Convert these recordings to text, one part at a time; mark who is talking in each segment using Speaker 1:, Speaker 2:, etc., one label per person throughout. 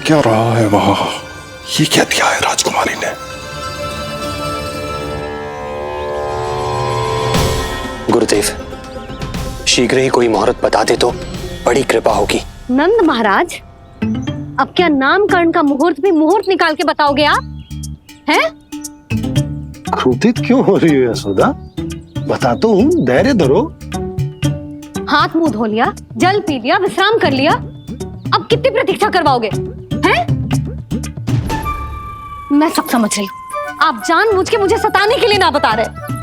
Speaker 1: क्या रहा है वहां? ये क्या दिया है राजकुमारी ने?
Speaker 2: गुरुदेव, शीघ्र ही कोई मुहूर्त बता दे तो बड़ी कृपा होगी।
Speaker 3: नंद महाराज, अब क्या नामकरण का मुहूर्त भी मुहूर्त निकाल के बताओगे आप? हैं?
Speaker 4: क्रोधित क्यों हो रही हो यशोदा? बताता हूँ, धैर्य धरो।
Speaker 3: हाथ मुंह धो लिया, जल पी लिया, विश्राम कर लिया, अब कितनी प्रतीक्षा करवाओगे? हैं? मैं सब समझ रही हूँ, आप जानबूझ के मुझे सताने के लिए ना बता रहे।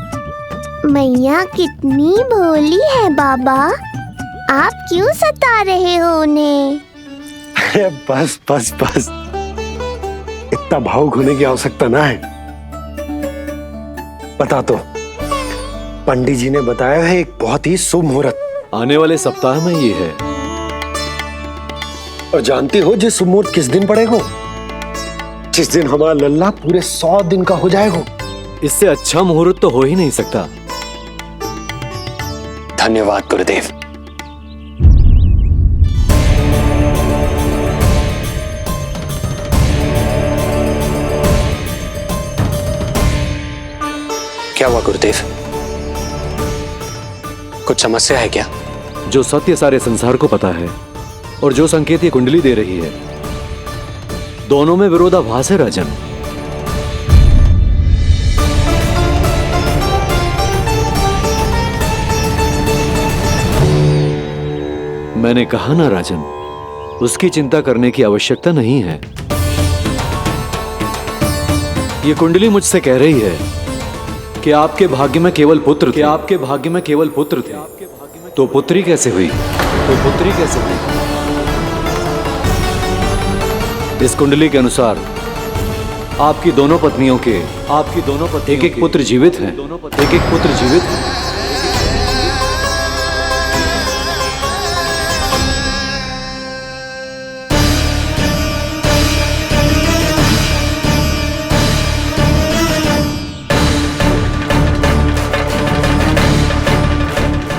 Speaker 5: मैया कितनी भोली है बाबा, आप क्यों सता रहे हो उन्हें?
Speaker 4: अरे बस बस बस, इतना भावुक होने की आवश्यकता ना है। बता तो, पंडित जी ने बताया है एक बहुत ही शुभ मुहूर्त
Speaker 6: आने वाले सप्ताह में ये है।
Speaker 4: और जानती हो जिस शुभ मुहूर्त किस दिन पड़ेगा? जिस दिन हमारा लल्ला पूरे 100 दिन का हो जाएगा।
Speaker 6: इससे अच्छा मुहूर्त तो हो ही नहीं सकता।
Speaker 2: धन्यवाद गुरुदेव। क्या हुआ गुरुदेव? कुछ समस्या है क्या?
Speaker 6: जो सत्य सारे संसार को पता है और जो संकेत ये कुंडली दे रही है, दोनों में विरोधाभास है राजन। मैंने कहा ना राजन, उसकी चिंता करने की आवश्यकता नहीं है। ये कुंडली मुझसे कह रही है कि आपके भाग्य में केवल पुत्र थे। आपके भाग्य में केवल पुत्र थे, तो पुत्री कैसे हुई? इस कुंडली के अनुसार आपकी दोनों पत्नियों के एक एक पुत्र जीवित हैं।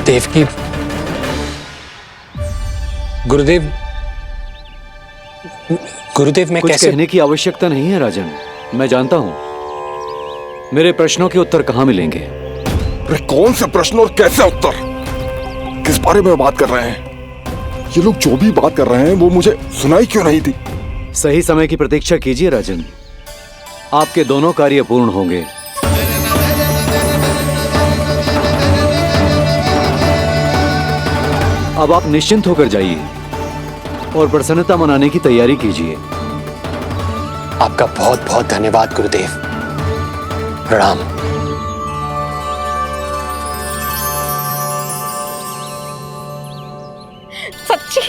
Speaker 2: देवकी, गुरुदेव मैं
Speaker 6: कुछ
Speaker 2: कैसे?
Speaker 6: कहने की आवश्यकता नहीं है राजन, मैं जानता हूं। मेरे प्रश्नों के उत्तर कहां मिलेंगे?
Speaker 1: अरे कौन से प्रश्न और कैसे उत्तर? किस बारे में बात कर रहे हैं? ये लोग जो भी बात कर रहे हैं वो मुझे सुनाई क्यों नहीं थी?
Speaker 6: सही समय की प्रतीक्षा कीजिए राजन, आपके दोनों कार्य पूर्ण होंगे। अब आप निश्चिंत होकर जाइए और प्रसन्नता मनाने की तैयारी कीजिए।
Speaker 2: आपका बहुत बहुत धन्यवाद गुरुदेव। प्रणाम।
Speaker 3: सच्ची?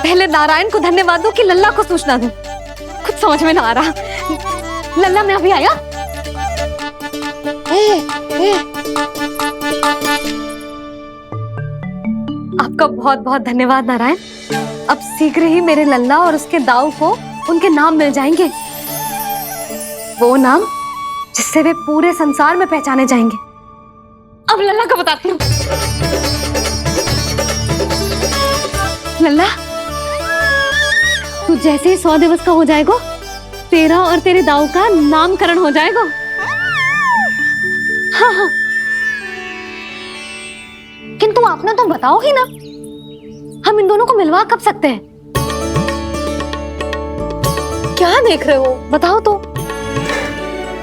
Speaker 3: पहले नारायण को धन्यवाद दूं कि लल्ला को सूचना दूं? कुछ समझ में ना आ रहा। लल्ला मैं अभी आया। आपका बहुत बहुत धन्यवाद नारायण। अब शीघ्र ही मेरे लल्ला और उसके दाऊ को उनके नाम मिल जाएंगे, वो नाम जिससे वे पूरे संसार में पहचाने जाएंगे। अब लल्ला को बताती हूँ। लल्ला, तू जैसे ही 100 दिवस का हो जाएगा, तेरा और तेरे दाऊ का नामकरण हो जाएगा। हाँ। किंतु आपने तो बताओ ही ना, हम इन दोनों को मिलवा कब सकते हैं? क्या देख रहे हो, बताओ तो।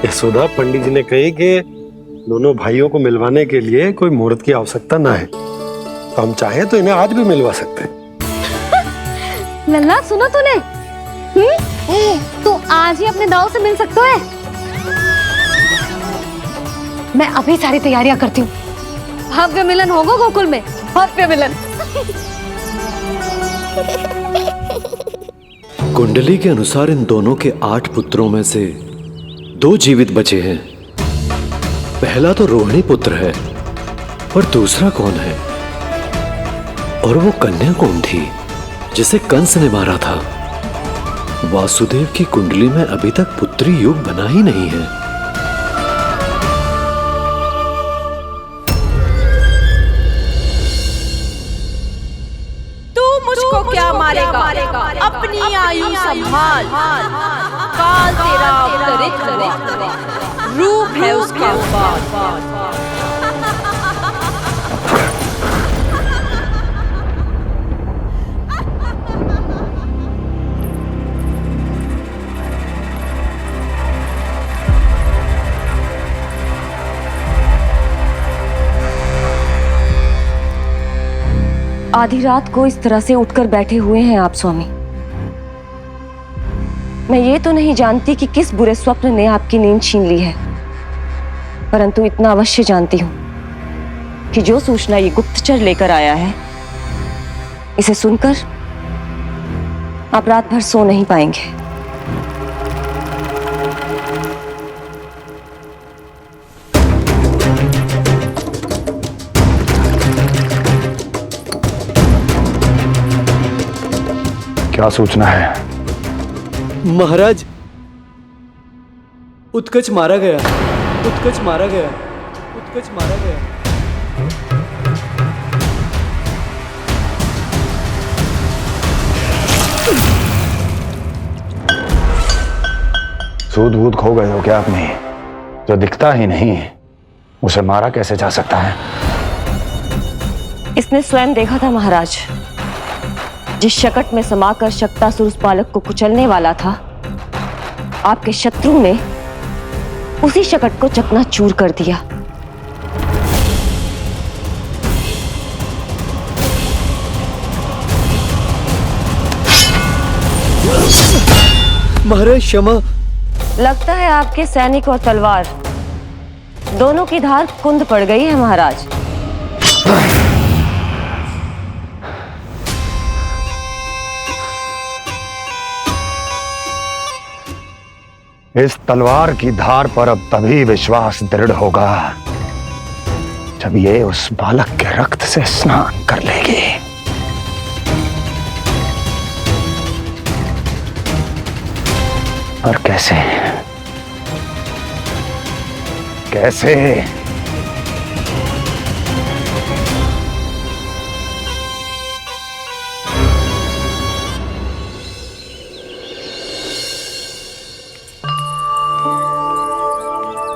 Speaker 4: यशोदा, पंडित जी ने कही कि दोनों भाइयों को मिलवाने के लिए कोई मुहूर्त की आवश्यकता ना है, तो हम चाहें तो इन्हें आज भी मिलवा सकते हैं।
Speaker 3: लल्ला सुनो तूने, तू आज ही अपने दाऊ से मिल सकता है। मैं अभी सारी तैयारियां करती हूँ। भव्य मिलन होगा गोकुल में, भव्य मिलन।
Speaker 6: कुंडली के अनुसार इन दोनों के 8 पुत्रों में से 2 जीवित बचे हैं। पहला तो रोहिणी पुत्र है, और दूसरा कौन है? और वो कन्या कौन थी जिसे कंस ने मारा था? वासुदेव की कुंडली में अभी तक पुत्री योग बना ही नहीं है।
Speaker 7: तू मुझको क्या मारेगा, अपनी आयु संभाल। काल तेरा अवतरित रूप है उसका उपाय।
Speaker 8: आधी रात को इस तरह से उठकर बैठे हुए हैं आप स्वामी। मैं ये तो नहीं जानती कि किस बुरे स्वप्न ने आपकी नींद छीन ली है, परंतु इतना अवश्य जानती हूं कि जो सूचना ये गुप्तचर लेकर आया है, इसे सुनकर आप रात भर सो नहीं पाएंगे।
Speaker 9: क्या सूचना है?
Speaker 6: महाराज, उत्कच मारा गया, उत्कच मारा गया, उत्कच मारा गया।
Speaker 9: सूद बूद खो गए हो क्या अपनी? जो दिखता ही नहीं उसे मारा कैसे जा सकता है?
Speaker 8: इसने स्वयं देखा था महाराज। जिस शकट में समाकर शक्तासुर उस बालक को कुचलने वाला था, आपके शत्रु ने उसी शकट को चकनाचूर कर दिया।
Speaker 6: महाराज क्षमा।
Speaker 8: लगता है आपके सैनिक और तलवार दोनों की धार कुंद पड़ गई है महाराज।
Speaker 9: इस तलवार की धार पर अब तभी विश्वास दृढ़ होगा जब ये उस बालक के रक्त से स्नान कर लेगी। और कैसे कैसे?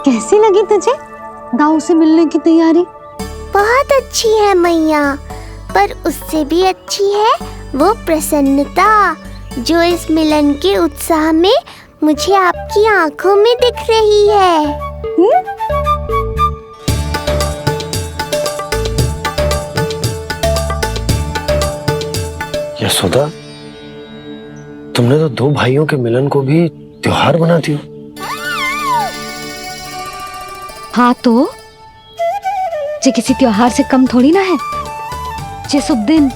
Speaker 3: कैसी लगी तुझे दाऊ से मिलने की तैयारी?
Speaker 5: बहुत अच्छी है मैया, पर उससे भी अच्छी है वो प्रसन्नता जो इस मिलन के उत्साह में मुझे आपकी आंखों में दिख रही है।
Speaker 2: यशोदा, तुमने तो दो भाइयों के मिलन को भी त्योहार बना दिया।
Speaker 3: हाँ तो ये किसी त्योहार से कम थोड़ी ना है। ये शुभ दिन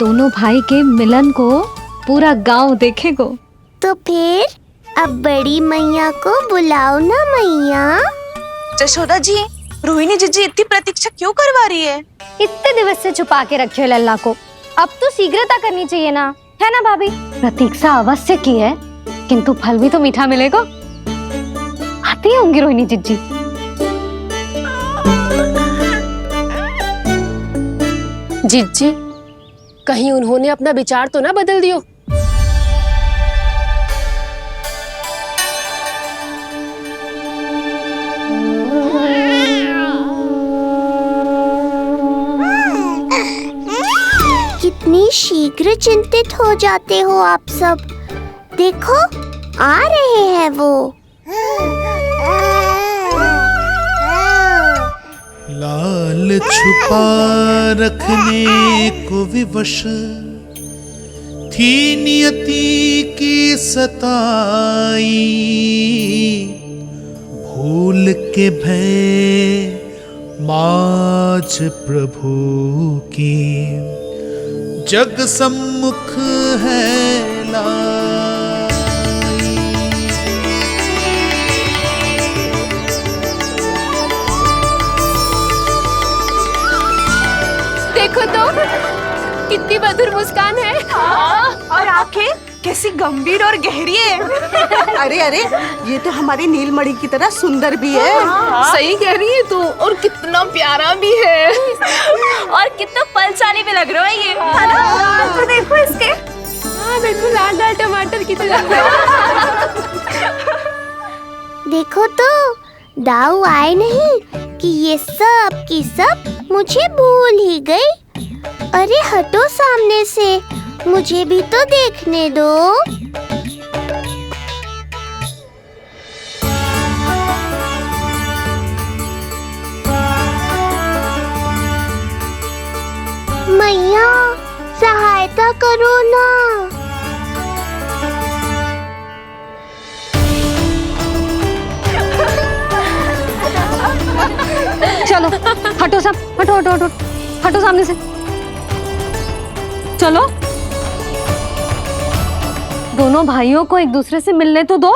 Speaker 3: दोनों भाई के मिलन को पूरा गांव देखेगो।
Speaker 5: तो फिर अब बड़ी मैया को बुलाओ ना मैया।
Speaker 7: यशोदा जी, रोहिणी जीजी इतनी प्रतीक्षा क्यों करवा रही है?
Speaker 3: इतने दिवस से छुपा के रखे हो लल्ला को, अब तो शीघ्रता करनी चाहिए ना, है ना भाभी? प्रतीक्षा अवश्य की है, किंतु फल भी तो मीठा मिलेगा। आती होंगी रोहिणी जीजी।
Speaker 10: जीजी, कहीं उन्होंने अपना विचार तो ना बदल दियो?
Speaker 5: कितनी शीघ्र चिंतित हो जाते हो आप सब। देखो आ रहे हैं वो।
Speaker 11: लाल छुपा रखने को विवश थी नियति की सताई, भूल के भय माज प्रभु की जग सम्मुख है लाई।
Speaker 10: देखो तो कितनी मधुर मुस्कान है।
Speaker 7: और आंखें कैसी गंभीर और गहरी है। अरे अरे, ये तो हमारी नीलमणि की तरह सुंदर भी है।
Speaker 10: सही कह रही है तू, और कितना प्यारा भी है।
Speaker 8: और कितना बलशाली भी
Speaker 5: देखो तो दाऊ आए नहीं कि ये सब की सब मुझे भूल ही गई। अरे हटो सामने से, मुझे भी तो देखने दो। मैया सहायता करो ना।
Speaker 3: चलो हटो सब, हटो हटो हटो, हटो सामने से। चलो दोनों भाइयों को एक दूसरे से मिलने तो दो।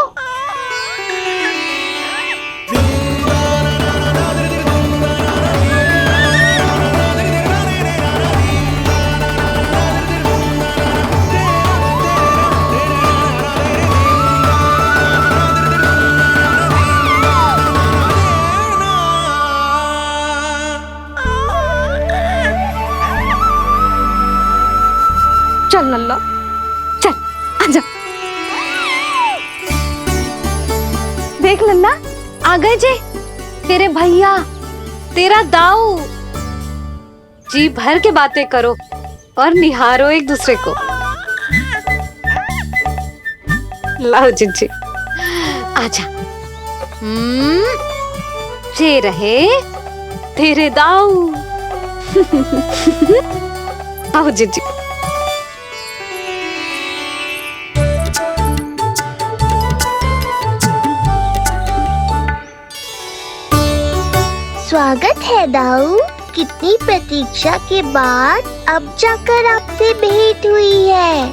Speaker 3: चल लल्ला, चल आजा। देख लल्ला, आ गए जे तेरे भैया, तेरा दाऊ। जी भर के बातें करो और निहारो एक दूसरे को। लाओ जिज्जी, आजा। ये रहे तेरे दाऊ। आओ जिज्जी।
Speaker 5: स्वागत है दाऊ। कितनी प्रतीक्षा के बाद अब जाकर आपसे भेंट हुई है।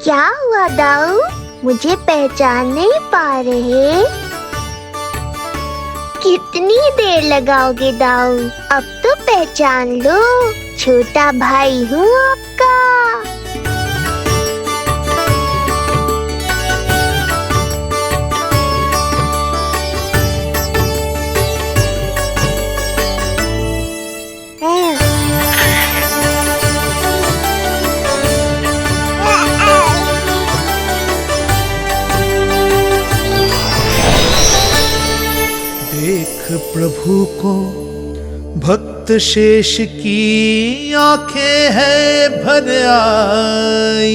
Speaker 5: क्या हुआ दाऊ, मुझे पहचान नहीं पा रहे? कितनी देर लगाओगे दाऊ? अब तो पहचान लो, छोटा भाई हूँ आपका।
Speaker 11: देख प्रभु को भक्त शेष की आंखें है भर आई,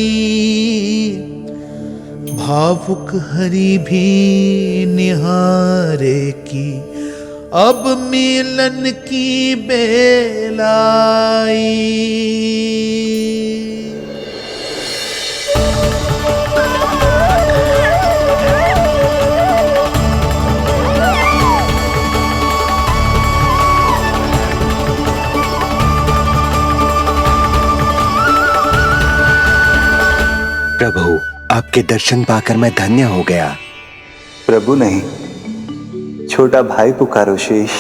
Speaker 11: भावुक हरि भी निहारे की अब मिलन की बेल आई।
Speaker 12: प्रभु, आपके दर्शन पाकर मैं धन्य हो गया।
Speaker 13: प्रभु नहीं, छोटा भाई पुकारो शेष।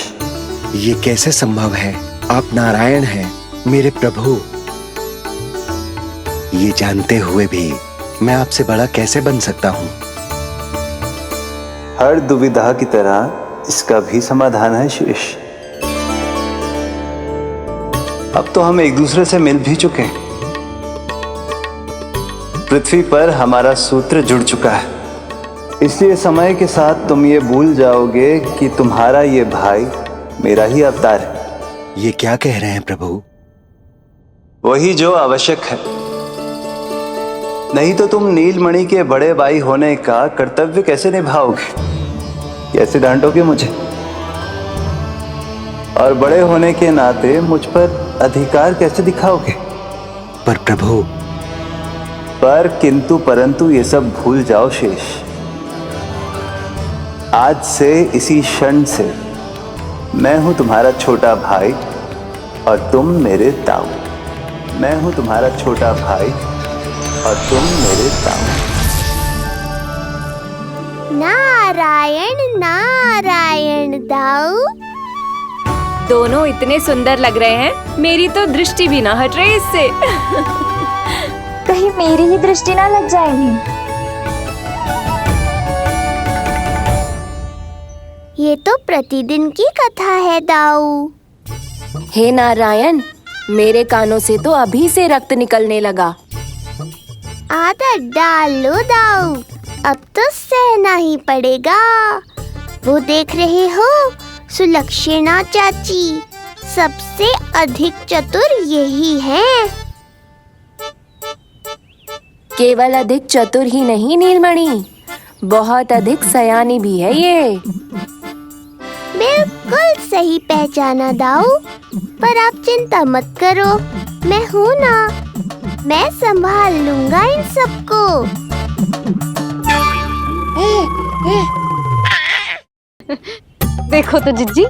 Speaker 12: ये कैसे संभव है? आप नारायण हैं, मेरे प्रभु। ये जानते हुए भी मैं आपसे बड़ा कैसे बन सकता हूँ?
Speaker 13: हर दुविधा की तरह इसका भी समाधान है शेष। अब तो हम एक दूसरे से मिल भी चुके हैं। पृथ्वी पर हमारा सूत्र जुड़ चुका है, इसलिए समय के साथ तुम ये भूल जाओगे कि तुम्हारा ये भाई मेरा ही अवतार है।
Speaker 12: ये क्या कह रहे हैं प्रभु?
Speaker 13: वही जो आवश्यक है, नहीं तो तुम नीलमणि के बड़े भाई होने का कर्तव्य कैसे निभाओगे? कैसे डांटोगे मुझे? और बड़े होने के नाते मुझ पर अधिकार कैसे दिखाओगे?
Speaker 12: पर प्रभु,
Speaker 13: पर किंतु परंतु ये सब भूल जाओ शेष। आज से, इसी क्षण से मैं हूं तुम्हारा छोटा भाई और तुम मेरे ताऊ। मैं हूं तुम्हारा छोटा भाई और तुम मेरे ताऊ।
Speaker 5: नारायण नारायण दाऊ।
Speaker 14: दोनों इतने सुंदर लग रहे हैं, मेरी तो दृष्टि भी ना हट रही इससे।
Speaker 15: कहीं मेरी ही दृष्टि ना लग जाएगी।
Speaker 5: ये तो प्रतिदिन की कथा है दाऊ।
Speaker 14: हे नारायण, मेरे कानों से तो अभी से रक्त निकलने लगा।
Speaker 5: आदत डाल लो दाऊ, अब तो सहना ही पड़ेगा। वो देख रहे हो, सुलक्षणा चाची सबसे अधिक चतुर यही हैं।
Speaker 14: केवल अधिक चतुर ही नहीं नीलमणि, बहुत अधिक सयानी भी है ये।
Speaker 5: बिल्कुल सही पहचाना दाऊ, पर आप चिंता मत करो, मैं हूँ ना, मैं संभाल लूंगा इन सबको।
Speaker 3: देखो तो जिज्जी,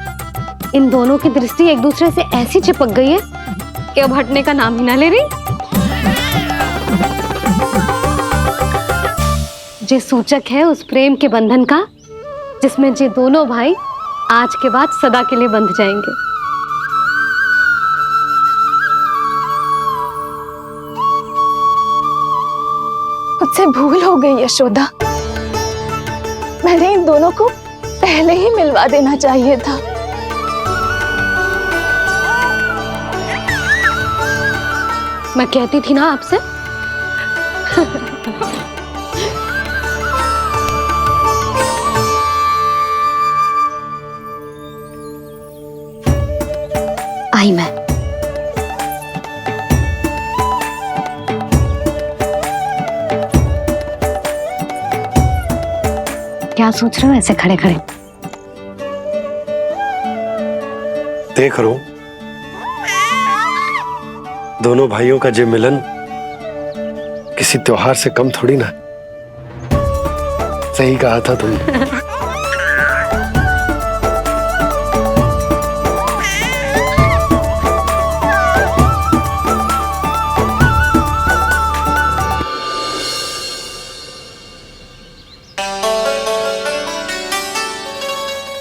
Speaker 3: इन दोनों की दृष्टि एक दूसरे से ऐसी चिपक गई है कि अब हटने का नाम ही ना ले रही। ये सूचक है उस प्रेम के बंधन का जिसमें ये दोनों भाई आज के बाद सदा के लिए बंध जाएंगे।
Speaker 15: मुझसे भूल हो गई यशोदा, मैंने इन दोनों को पहले ही मिलवा देना चाहिए था।
Speaker 3: मैं कहती थी ना आपसे। आई मैं। क्या सोच रहे हो ऐसे खड़े खड़े?
Speaker 4: देख रहा हूं दोनों भाइयों का ये मिलन किसी त्योहार से कम थोड़ी ना। सही कहा था तुमने।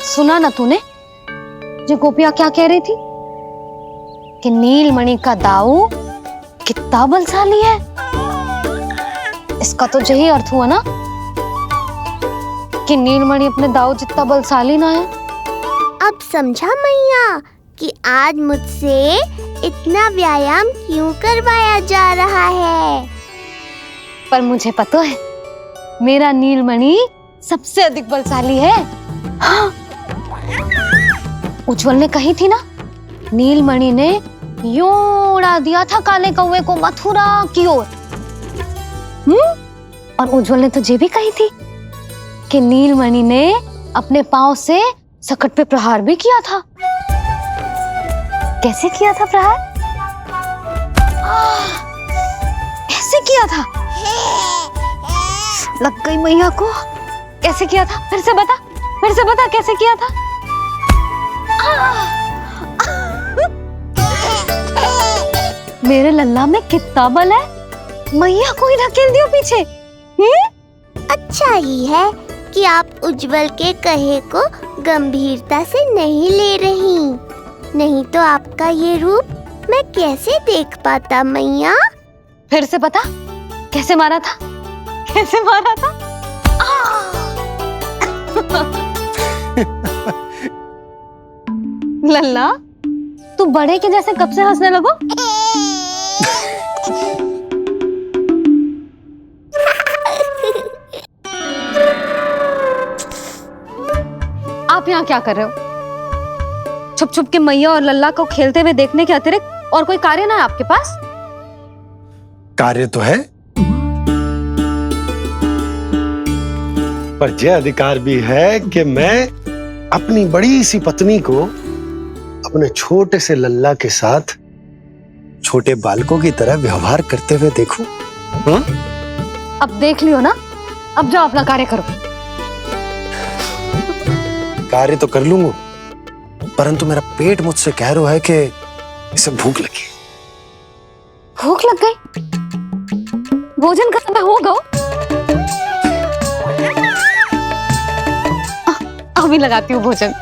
Speaker 3: सुना ना तूने जो गोपिया क्या कह रही थी कि नीलमणि का दाऊ कितना बलशाली है। इसका तो यही अर्थ हुआ ना कि नीलमणि अपने दाऊ जितना बलशाली ना है।
Speaker 5: अब समझा मैया कि आज मुझसे इतना व्यायाम क्यों करवाया जा रहा है।
Speaker 3: पर मुझे पता है मेरा नीलमणि सबसे अधिक बलशाली है। हाँ। उज्जवल ने कही थी ना, नीलमणि ने यूं उड़ा दिया था काले कौवे को मथुरा की ओर। और उज्जवल ने तो ये भी कही थी कि नीलमणि ने अपने पांव से सकट पे प्रहार भी किया था। कैसे किया था प्रहार? ऐसे किया था। लग गई मैया को। कैसे किया था? फिर से बता कैसे किया था? मेरे लल्ला में कितना बल है। मैया को ही धकेल दियो पीछे।
Speaker 5: अच्छा ही है कि आप उज्जवल के कहे को गंभीरता से नहीं ले रही, नहीं तो आपका ये रूप मैं कैसे देख पाता मैया।
Speaker 3: फिर से बता कैसे मारा था? कैसे मारा था? लल्ला तू बड़े के जैसे कब से हंसने लगो? आप यहाँ क्या कर रहे हो? छुप छुप के मैया और लल्ला को खेलते हुए देखने के अतिरिक्त और कोई कार्य ना है आपके पास?
Speaker 4: कार्य तो है, पर यह अधिकार भी है कि मैं अपनी बड़ी सी पत्नी को अपने छोटे से लल्ला के साथ छोटे बालकों की तरह व्यवहार करते हुए देखूं। हाँ?
Speaker 3: अब देख लियो ना, अब जाओ अपना कार्य करो।
Speaker 4: कार्य तो कर लूंगा, परंतु मेरा पेट मुझसे कह रहा है कि इसे भूख लगी।
Speaker 3: भूख लग गई? भोजन का समय होगा। अभी लगाती हूँ भोजन।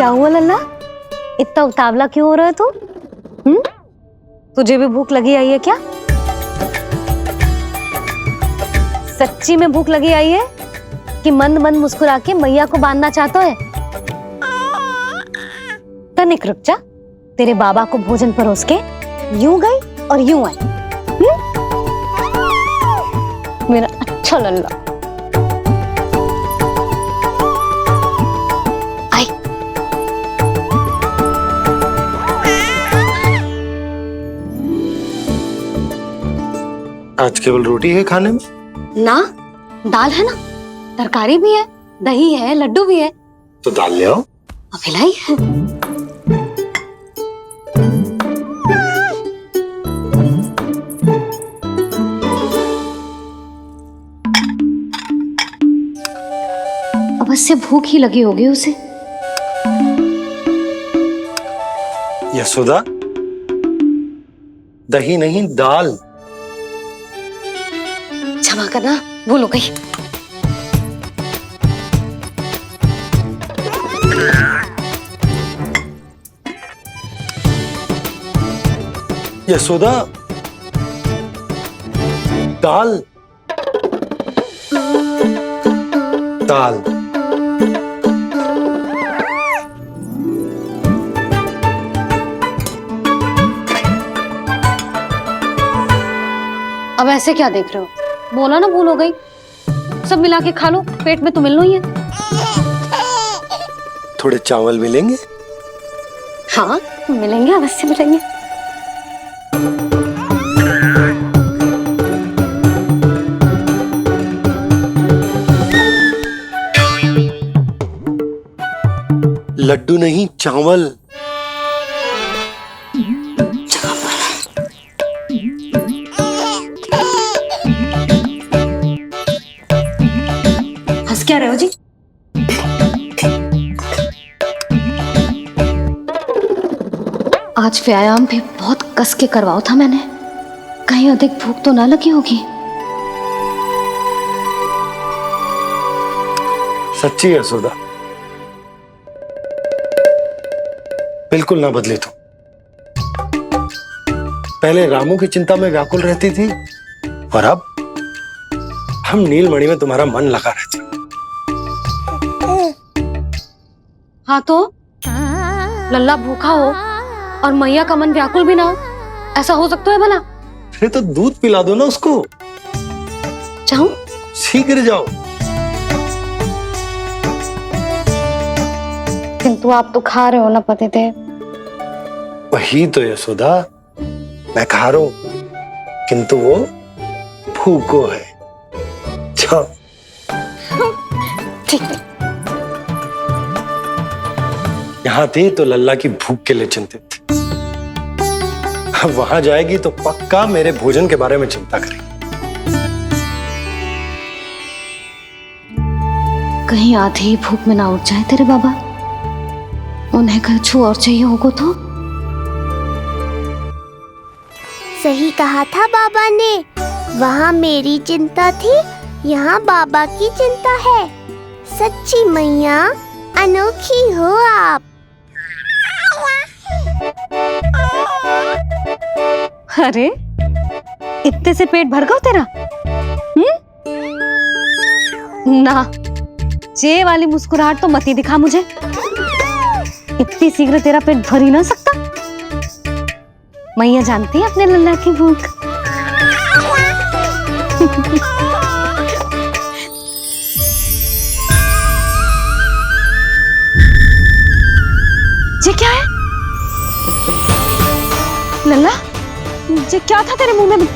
Speaker 3: क्या हुआ लल्ला, इतना उतावला क्यों हो रहा है तू? तुझे भी भूख लगी आई है क्या? सच्ची में भूख लगी आई है कि मंद मंद मुस्कुरा के मैया को बांधना चाहता है? तनिक रुक जा, तेरे बाबा को भोजन परोस के यूं गई और यूं आई। मेरा अच्छा लल्ला। आई।
Speaker 4: आज केवल रोटी है खाने में?
Speaker 3: ना, दाल है ना, तरकारी भी है, दही है, लड्डू भी है।
Speaker 4: तो दाल ले आओ।
Speaker 3: अभी लाई है। अवश्य भूख ही लगी होगी उसे।
Speaker 4: यशोदा, दही नहीं दाल।
Speaker 3: क्षमा करना, भूल हो गई।
Speaker 4: यशोदा, दाल दाल।
Speaker 3: अब ऐसे क्या देख रहे हो? बोला ना भूल हो गई। सब मिला के खा लो, पेट में तो मिलना ही है।
Speaker 4: थोड़े चावल मिलेंगे?
Speaker 3: हाँ मिलेंगे, अवश्य मिलेंगे।
Speaker 4: लड्डू नहीं, चावल।
Speaker 3: हंस क्या रहे हो जी? आज व्यायाम भी बहुत कस के करवाओ था मैंने, कहीं अधिक भूख तो ना लगी होगी।
Speaker 4: सच्ची यशोदा, बिल्कुल ना बदले तुम। पहले रामू की चिंता में व्याकुल रहती थी और अब हम नीलमणि में तुम्हारा मन लगा रहता।
Speaker 3: हाँ तो लल्ला भूखा हो और मैया का मन व्याकुल भी ना हो, ऐसा हो सकता है भला?
Speaker 4: फिर तो दूध पिला दो ना उसको।
Speaker 3: जाऊं?
Speaker 4: शीघ्र जाओ।
Speaker 3: किंतु आप तो खा रहे हो ना पतिदेव।
Speaker 4: वही तो यशोदा, मैं खा रहा हूं, किंतु वो भूखो है। जाओ।
Speaker 3: ठीक है।
Speaker 4: यहाँ थी तो लल्ला की भूख के लिए चिंतित थी, अब वहां जाएगी तो पक्का मेरे भोजन के बारे में चिंता करेगी।
Speaker 3: कहीं आधी ही भूख में ना उठ जाए तेरे बाबा, उन्हें कुछ और चाहिए होगा तो?
Speaker 5: सही कहा था बाबा ने, वहाँ मेरी चिंता थी, यहाँ बाबा की चिंता है। सच्ची मैया, अनोखी हो आप।
Speaker 3: अरे इतने से पेट भर गया तेरा? ना, ये वाली मुस्कुराहट तो मत ही दिखा मुझे। इतनी शीघ्र तेरा पेट भर ही ना सकता। मैया जानती है अपने लल्ला की भूख। ये क्या है? लल्ला, ये क्या था तेरे मुंह में?